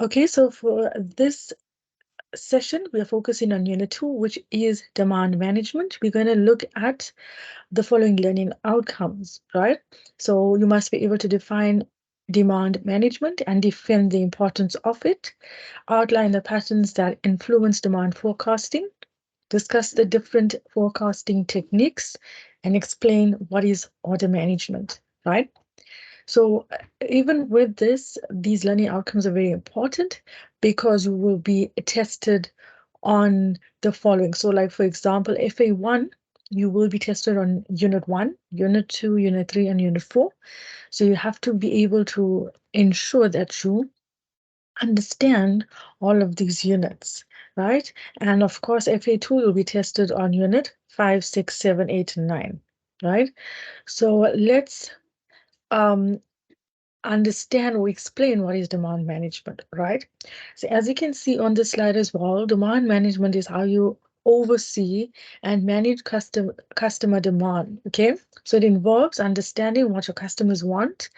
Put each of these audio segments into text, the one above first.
Okay, so for this session, we are focusing on Unit 2, which is demand management. We're going to look at the following learning outcomes, right? So you must be able to define demand management and defend the importance of it, outline the patterns that influence demand forecasting, discuss the different forecasting techniques, and explain what is order management, right? So even with this, these learning outcomes are very important because you will be tested on the following. So like, for example, FA1, you will be tested on Unit 1, Unit 2, Unit 3, and Unit 4. So you have to be able to ensure that you understand all of these units, right? And of course, FA2 will be tested on Unit 5, 6, 7, 8, and 9, right? So let's um, understand or explain what is demand management, right? So as you can see on the slide as well, demand management is how you oversee and manage customer demand, okay? So it involves understanding what your customers want,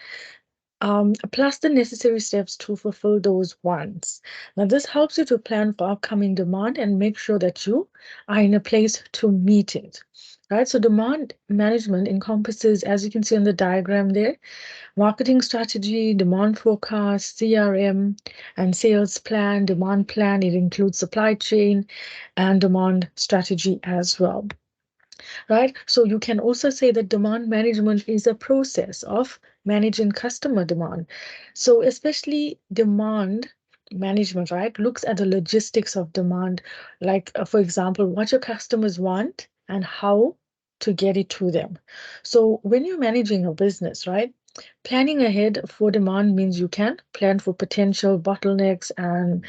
plus the necessary steps to fulfill those wants. Now, this helps you to plan for upcoming demand and make sure that you are in a place to meet it, right? So demand management encompasses, as you can see on the diagram there, marketing strategy, demand forecast, CRM, and sales plan, demand plan. It includes supply chain and demand strategy as well, right? So you can also say that demand management is a process of managing customer demand. So especially demand management, right, looks at the logistics of demand, like for example, what your customers want and how to get it to them. So when you're managing a business, right, planning ahead for demand means you can plan for potential bottlenecks and,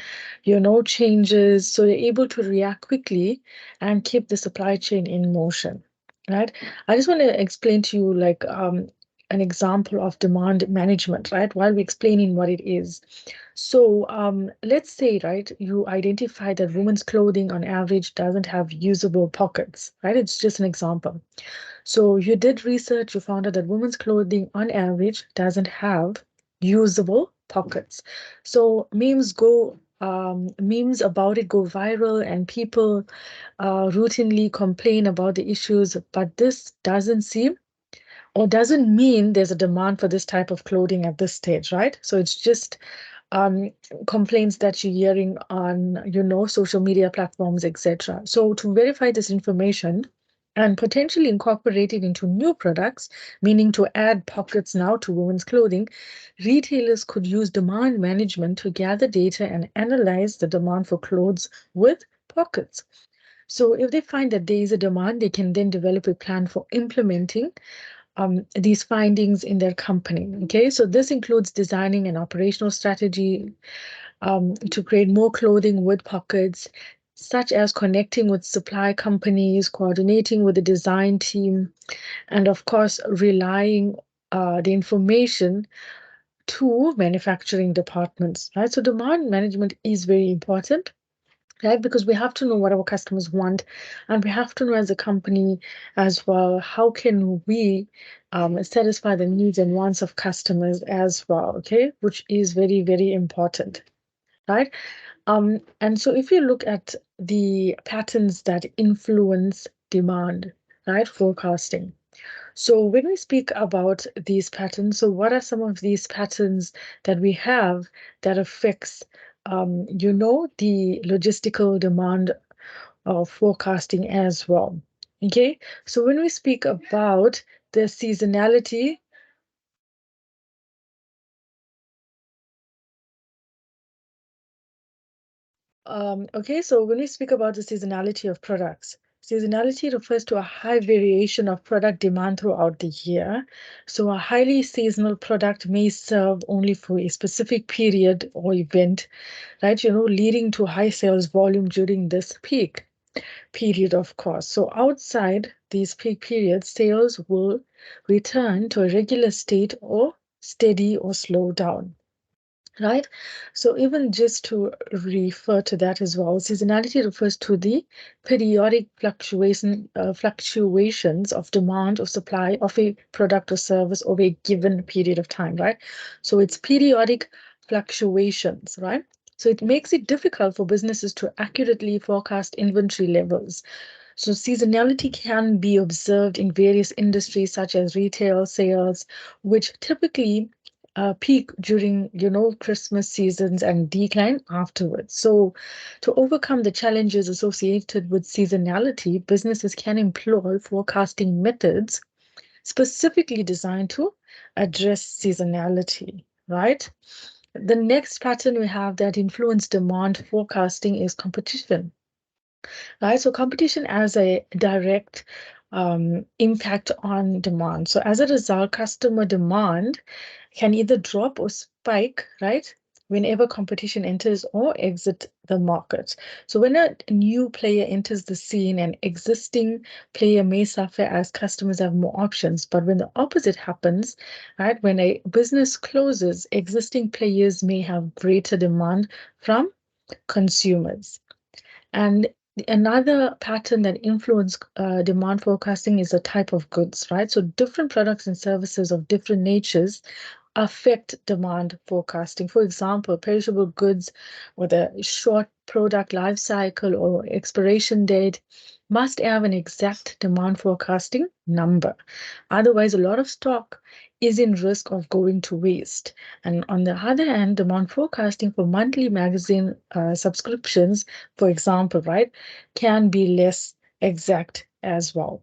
changes, so you're able to react quickly and keep the supply chain in motion, right? I just want to explain to you like an example of demand management, right? While we're explaining what it is. So let's say, right, you identify that women's clothing on average doesn't have usable pockets, right? It's just an example. So you did research, you found out that women's clothing on average doesn't have usable pockets. So memes about it go viral and people routinely complain about the issues, but this doesn't seem or doesn't mean there's a demand for this type of clothing at this stage, right? So it's just um, complaints that you're hearing on, social media platforms, etc. So to verify this information and potentially incorporate it into new products, meaning to add pockets now to women's clothing, retailers could use demand management to gather data and analyze the demand for clothes with pockets. So if they find that there is a demand, they can then develop a plan for implementing these findings in their company. Okay, so this includes designing an operational strategy to create more clothing with pockets, such as connecting with supply companies, coordinating with the design team, and of course, relying the information to manufacturing departments, right? So demand management is very important, right? Because we have to know what our customers want, and we have to know as a company as well, how can we satisfy the needs and wants of customers as well, okay? Which is very, very important, right? And so if you look at the patterns that influence demand, right, forecasting. So when we speak about these patterns, so what are some of these patterns that we have that affects, the logistical demand of forecasting as well? Okay, so when we speak about the seasonality, okay, so when we speak about the seasonality of products, seasonality refers to a high variation of product demand throughout the year. So a highly seasonal product may serve only for a specific period or event, right? Leading to high sales volume during this peak period, of course. So outside these peak periods, sales will return to a regular state or steady or slow down, right? So even just to refer to that as well, seasonality refers to the periodic fluctuations of demand or supply of a product or service over a given period of time, right? So it's periodic fluctuations, right? So it makes it difficult for businesses to accurately forecast inventory levels. So seasonality can be observed in various industries such as retail sales, which typically peak during, Christmas seasons and decline afterwards. So to overcome the challenges associated with seasonality, businesses can employ forecasting methods specifically designed to address seasonality, right? The next pattern we have that influence demand forecasting is competition, right? So competition has a direct impact on demand. So as a result, customer demand can either drop or spike, right? Whenever competition enters or exit the market. So when a new player enters the scene, an existing player may suffer as customers have more options. But when the opposite happens, right, when a business closes, existing players may have greater demand from consumers. And another pattern that influence demand forecasting is the type of goods, right? So different products and services of different natures affect demand forecasting. For example, perishable goods with a short product life cycle or expiration date must have an exact demand forecasting number. Otherwise, a lot of stock is in risk of going to waste. And on the other hand, demand forecasting for monthly magazine subscriptions, for example, right, can be less exact as well.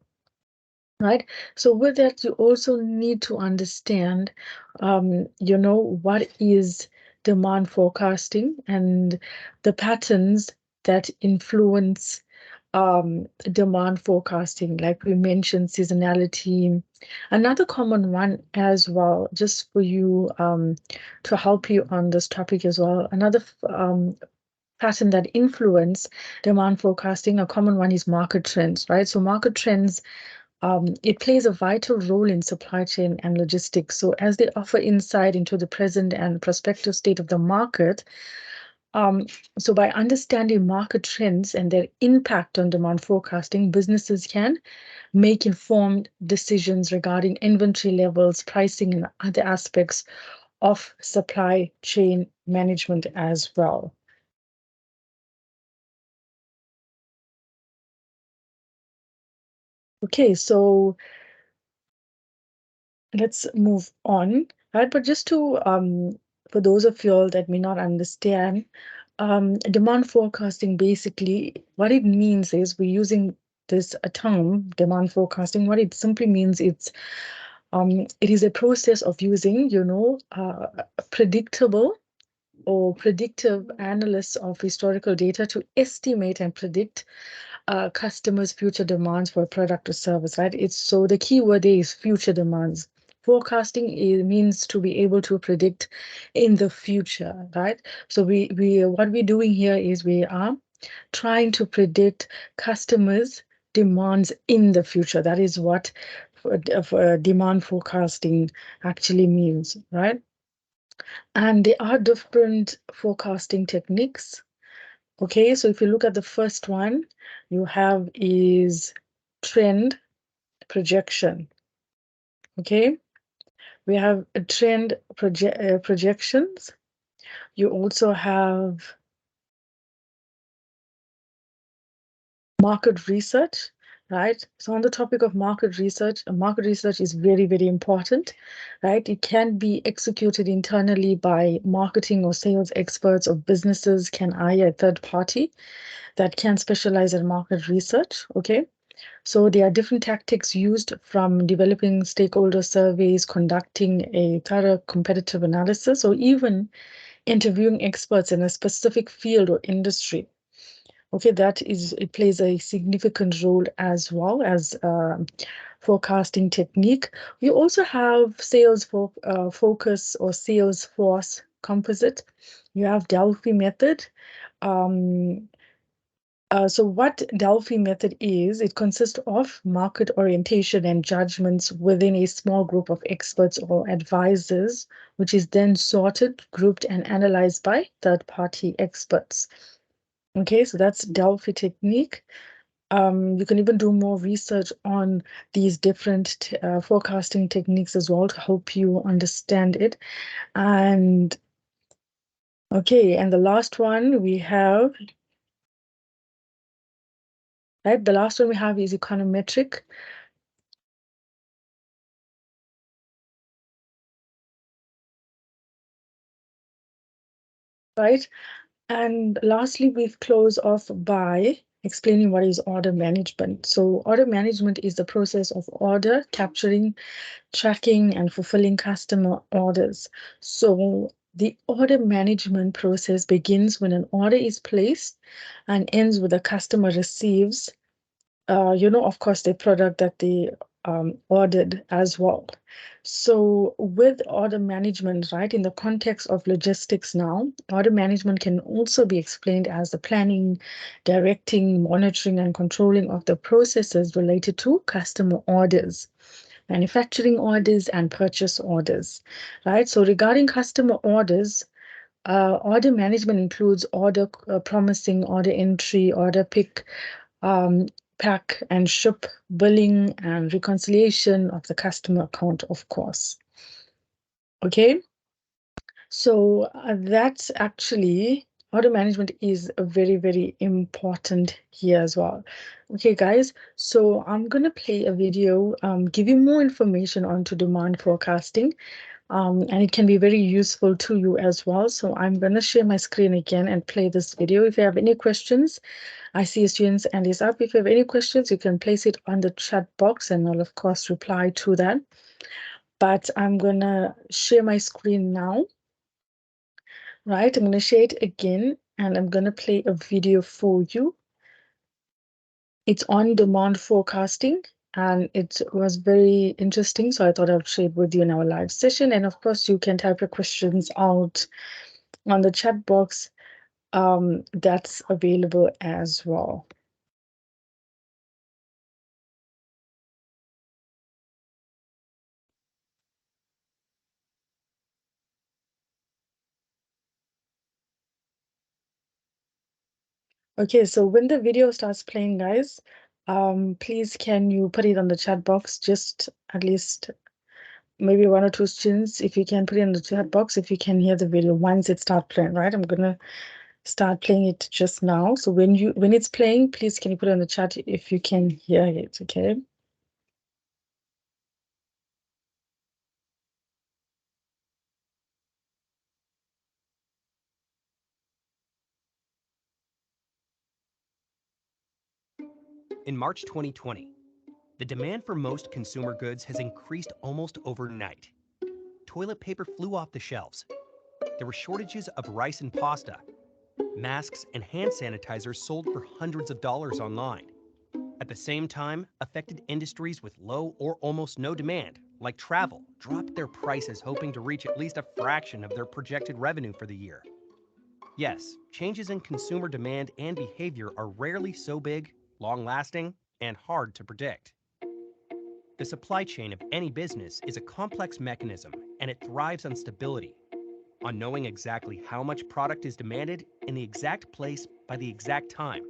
Right. So with that, you also need to understand, what is demand forecasting and the patterns that influence demand forecasting, like we mentioned, seasonality. Another common one as well, just for you to help you on this topic as well. Another pattern that influence demand forecasting, a common one is market trends, right? So market trends it plays a vital role in supply chain and logistics. So, as they offer insight into the present and prospective state of the market, um, so by understanding market trends and their impact on demand forecasting, businesses can make informed decisions regarding inventory levels, pricing, and other aspects of supply chain management as well. Okay, so let's move on, right? But just to for those of you all that may not understand, demand forecasting basically what it means is we're using this term demand forecasting. What it simply means it is a process of using, predictable or predictive analysis of historical data to estimate and predict customers' future demands for a product or service, right? It's so the key word there is future demands. Forecasting means to be able to predict in the future, right? So we what we're doing here is we are trying to predict customers' demands in the future. That is what demand forecasting actually means, right? And there are different forecasting techniques. Okay, so if you look at the first one, you have is trend projection. Okay, we have a projections. You also have market research, right? So on the topic of market research is very, very important, right? It can be executed internally by marketing or sales experts, or businesses can hire a third party that can specialize in market research. Okay. So there are different tactics used, from developing stakeholder surveys, conducting a thorough competitive analysis, or even interviewing experts in a specific field or industry. Okay, it plays a significant role as well as forecasting technique. We also have focus or sales force composite. You have Delphi method. Um, so what Delphi method is, it consists of market orientation and judgments within a small group of experts or advisors, which is then sorted, grouped, and analyzed by third-party experts. Okay, so that's Delphi technique. You can even do more research on these different forecasting techniques as well to help you understand it. And Okay, and the last one we have, right? The last one we have is econometric. Right? And lastly, we've closed off by explaining what is order management. So order management is the process of order, capturing, tracking, and fulfilling customer orders. So the order management process begins when an order is placed and ends with the customer receives of course, the product that they ordered as well. So with order management, right, in the context of logistics now, order management can also be explained as the planning, directing, monitoring, and controlling of the processes related to customer orders, manufacturing orders, and purchase orders, right? So regarding customer orders, order management includes order promising, order entry, order pick, um, pack and ship, billing and reconciliation of the customer account, of course. Okay, so that's actually order management is very, very important here as well. Okay, guys, so I'm gonna play a video, give you more information onto demand forecasting. And it can be very useful to you as well. So I'm going to share my screen again and play this video. If you have any questions, I see a student's hand is up. If you have any questions, you can place it on the chat box and I'll of course reply to that. But I'm going to share my screen now, right? I'm going to share it again and I'm going to play a video for you. It's on demand forecasting and it was very interesting. So I thought I'd share it with you in our live session. And of course, you can type your questions out on the chat box that's available as well. Okay, so when the video starts playing, guys, please can you put it on the chat box, just at least maybe one or two students, if you can put it in the chat box, if you can hear the video once it starts playing, right? I'm gonna start playing it just now. So when it's playing, please can you put it in the chat if you can hear it, okay? In March 2020, the demand for most consumer goods has increased almost overnight. Toilet paper flew off the shelves. There were shortages of rice and pasta. Masks and hand sanitizers sold for hundreds of dollars online. At the same time, affected industries with low or almost no demand, like travel, dropped their prices hoping to reach at least a fraction of their projected revenue for the year. Yes, changes in consumer demand and behavior are rarely so big, long-lasting, and hard to predict. The supply chain of any business is a complex mechanism, and it thrives on stability, on knowing exactly how much product is demanded in the exact place by the exact time.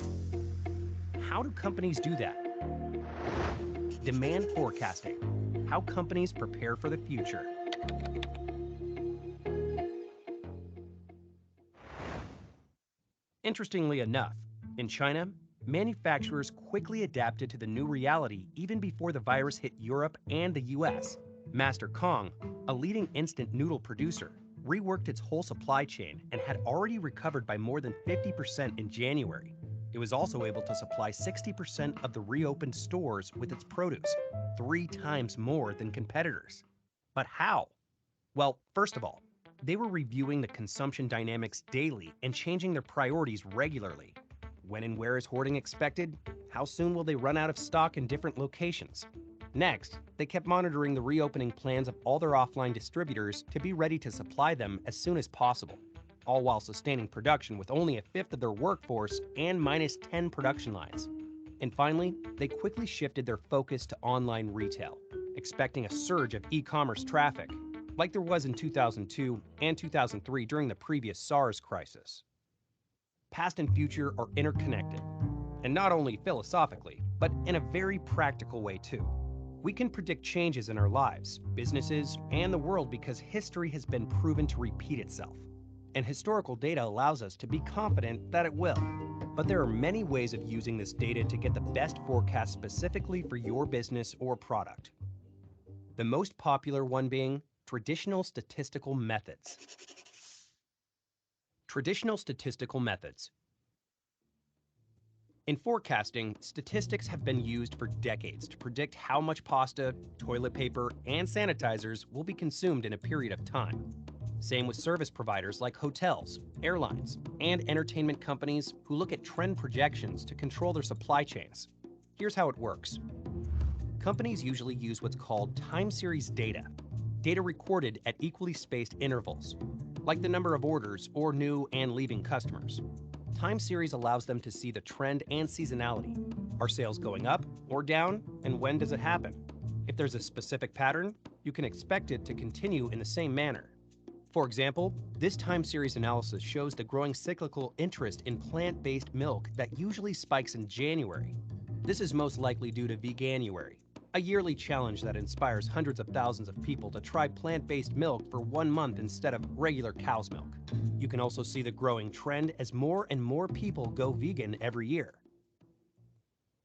How do companies do that? Demand forecasting, how companies prepare for the future. Interestingly enough, in China, manufacturers quickly adapted to the new reality even before the virus hit Europe and the US. Master Kong, a leading instant noodle producer, reworked its whole supply chain and had already recovered by more than 50% in January. It was also able to supply 60% of the reopened stores with its produce, 3 times more than competitors. But how? Well, first of all, they were reviewing the consumption dynamics daily and changing their priorities regularly. When and where is hoarding expected? How soon will they run out of stock in different locations? Next, they kept monitoring the reopening plans of all their offline distributors to be ready to supply them as soon as possible, all while sustaining production with only a fifth of their workforce and minus 10 production lines. And finally, they quickly shifted their focus to online retail, expecting a surge of e-commerce traffic, like there was in 2002 and 2003 during the previous SARS crisis. Past and future are interconnected, and not only philosophically, but in a very practical way too. We can predict changes in our lives, businesses, and the world because history has been proven to repeat itself. and historical data allows us to be confident that it will. But there are many ways of using this data to get the best forecast specifically for your business or product. The most popular one being traditional statistical methods. Traditional statistical methods. In forecasting, statistics have been used for decades to predict how much pasta, toilet paper, and sanitizers will be consumed in a period of time. Same with service providers like hotels, airlines, and entertainment companies who look at trend projections to control their supply chains. Here's how it works. Companies usually use what's called time series data, data recorded at equally spaced intervals, like the number of orders or new and leaving customers. Time series allows them to see the trend and seasonality. Are sales going up or down, and when does it happen? If there's a specific pattern, you can expect it to continue in the same manner. For example, this time series analysis shows the growing cyclical interest in plant-based milk that usually spikes in January. This is most likely due to Veganuary, a yearly challenge that inspires hundreds of thousands of people to try plant-based milk for 1 month instead of regular cow's milk. You can also see the growing trend as more and more people go vegan every year.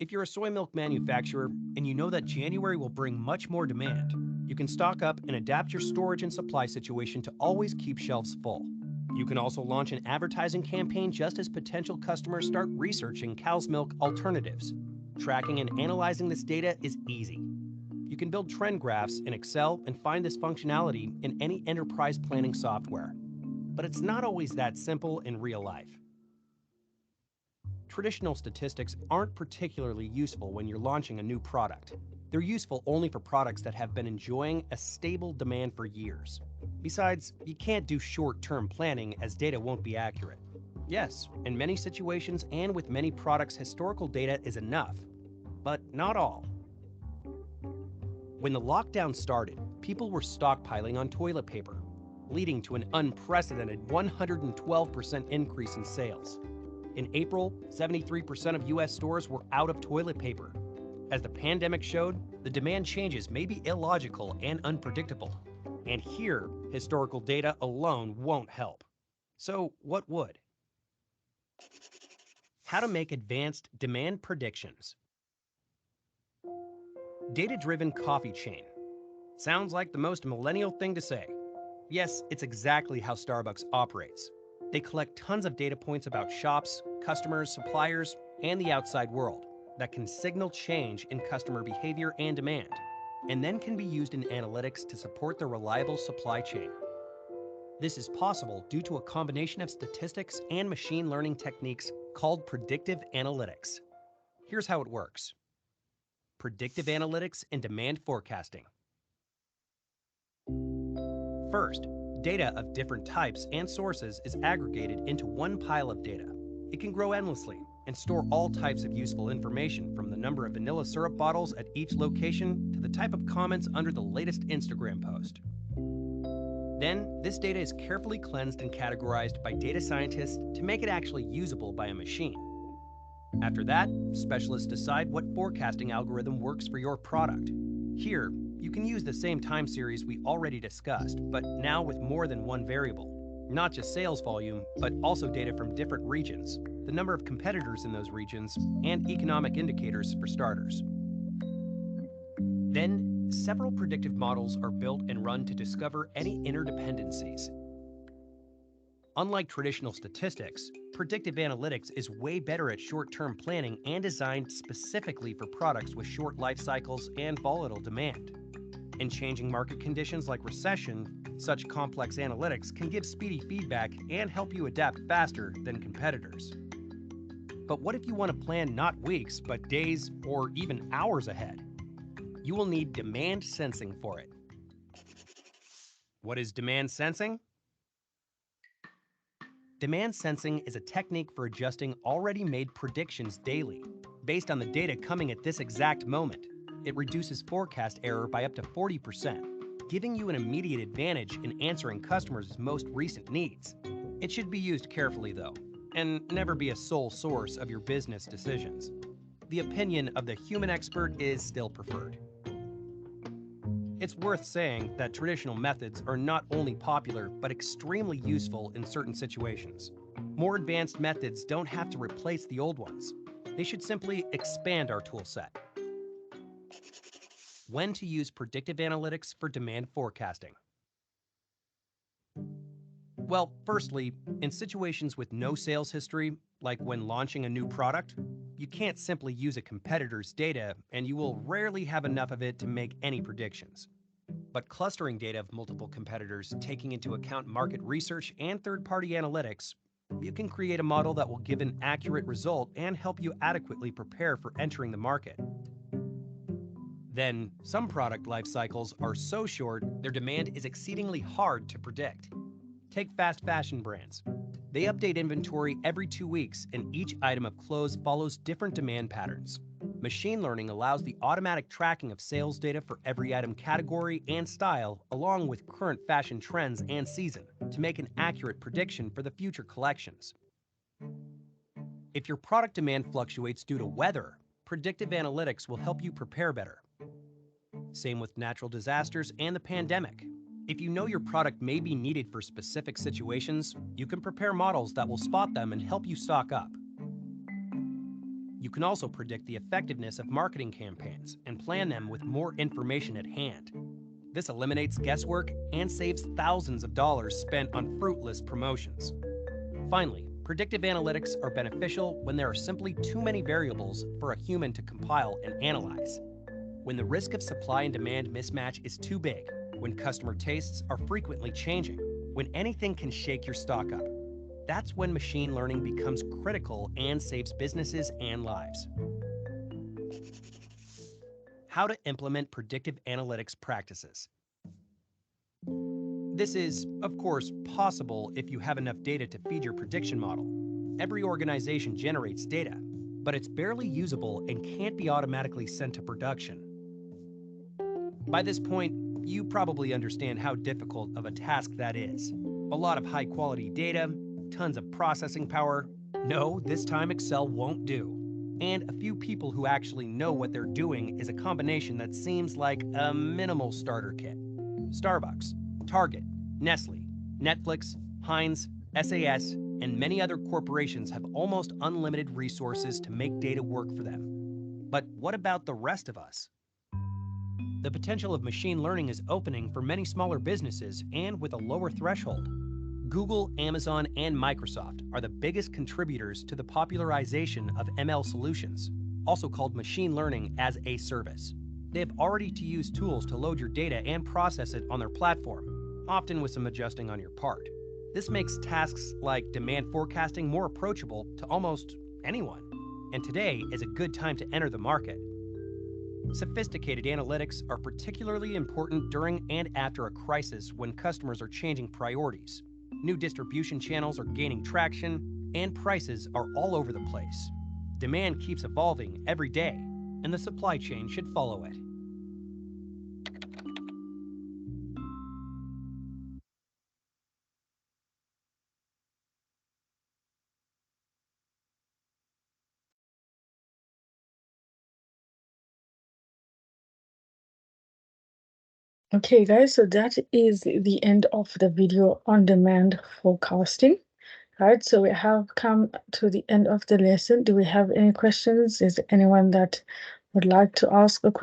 If you're a soy milk manufacturer and you know that January will bring much more demand, you can stock up and adapt your storage and supply situation to always keep shelves full. You can also launch an advertising campaign just as potential customers start researching cow's milk alternatives. Tracking and analyzing this data is easy. You can build trend graphs in Excel and find this functionality in any enterprise planning software. But it's not always that simple in real life. Traditional statistics aren't particularly useful when you're launching a new product. They're useful only for products that have been enjoying a stable demand for years. Besides, you can't do short-term planning as data won't be accurate. Yes, in many situations and with many products, historical data is enough, but not all. When the lockdown started, people were stockpiling on toilet paper, leading to an unprecedented 112% increase in sales. In April, 73% of US stores were out of toilet paper. As the pandemic showed, the demand changes may be illogical and unpredictable. And here, historical data alone won't help. So what would? How to make advanced demand predictions. Data-driven coffee chain. Sounds like the most millennial thing to say. Yes, it's exactly how Starbucks operates. They collect tons of data points about shops, customers, suppliers, and the outside world that can signal change in customer behavior and demand, and then can be used in analytics to support the reliable supply chain. This is possible due to a combination of statistics and machine learning techniques called predictive analytics. Here's how it works. Predictive analytics and demand forecasting. First, data of different types and sources is aggregated into one pile of data. It can grow endlessly and store all types of useful information, from the number of vanilla syrup bottles at each location to the type of comments under the latest Instagram post. Then, this data is carefully cleansed and categorized by data scientists to make it actually usable by a machine. After that, specialists decide what forecasting algorithm works for your product. Here, you can use the same time series we already discussed, but now with more than one variable. Not just sales volume, but also data from different regions, the number of competitors in those regions, and economic indicators for starters. Then, several predictive models are built and run to discover any interdependencies. Unlike traditional statistics, predictive analytics is way better at short-term planning and designed specifically for products with short life cycles and volatile demand. In changing market conditions like recession, such complex analytics can give speedy feedback and help you adapt faster than competitors. But what if you want to plan not weeks, but days or even hours ahead? You will need demand sensing for it. What is demand sensing? Demand sensing is a technique for adjusting already made predictions daily, based on the data coming at this exact moment. It reduces forecast error by up to 40%, giving you an immediate advantage in answering customers' most recent needs. It should be used carefully, though, and never be a sole source of your business decisions. The opinion of the human expert is still preferred. It's worth saying that traditional methods are not only popular, but extremely useful in certain situations. More advanced methods don't have to replace the old ones. They should simply expand our tool set. When to use predictive analytics for demand forecasting. Well, firstly, in situations with no sales history, like when launching a new product, you can't simply use a competitor's data, and you will rarely have enough of it to make any predictions. But clustering data of multiple competitors, taking into account market research and third-party analytics, you can create a model that will give an accurate result and help you adequately prepare for entering the market. Then, some product life cycles are so short, their demand is exceedingly hard to predict. Take fast fashion brands. They update inventory every 2 weeks, and each item of clothes follows different demand patterns. Machine learning allows the automatic tracking of sales data for every item category and style, along with current fashion trends and season, to make an accurate prediction for the future collections. If your product demand fluctuates due to weather, predictive analytics will help you prepare better. Same with natural disasters and the pandemic. If you know your product may be needed for specific situations, you can prepare models that will spot them and help you stock up. You can also predict the effectiveness of marketing campaigns and plan them with more information at hand. This eliminates guesswork and saves thousands of dollars spent on fruitless promotions. Finally, predictive analytics are beneficial when there are simply too many variables for a human to compile and analyze. When the risk of supply and demand mismatch is too big, when customer tastes are frequently changing, when anything can shake your stock up. That's when machine learning becomes critical and saves businesses and lives. How to implement predictive analytics practices. This is, of course, possible if you have enough data to feed your prediction model. Every organization generates data, but it's barely usable and can't be automatically sent to production. By this point, you probably understand how difficult of a task that is. A lot of high-quality data, tons of processing power. No, this time Excel won't do. And a few people who actually know what they're doing is a combination that seems like a minimal starter kit. Starbucks, Target, Nestle, Netflix, Heinz, SAS, and many other corporations have almost unlimited resources to make data work for them. But what about the rest of us? The potential of machine learning is opening for many smaller businesses and with a lower threshold. Google, Amazon, and Microsoft are the biggest contributors to the popularization of ML solutions, also called machine learning as a service. They have already used tools to load your data and process it on their platform, often with some adjusting on your part. This makes tasks like demand forecasting more approachable to almost anyone, and today is a good time to enter the market. Sophisticated analytics are particularly important during and after a crisis when customers are changing priorities. New distribution channels are gaining traction, and prices are all over the place. Demand keeps evolving every day, and the supply chain should follow it. Okay, guys, so that is the end of the video on demand forecasting. Right, so we have come to the end of the lesson. Do we have any questions? Is there anyone that would like to ask a question?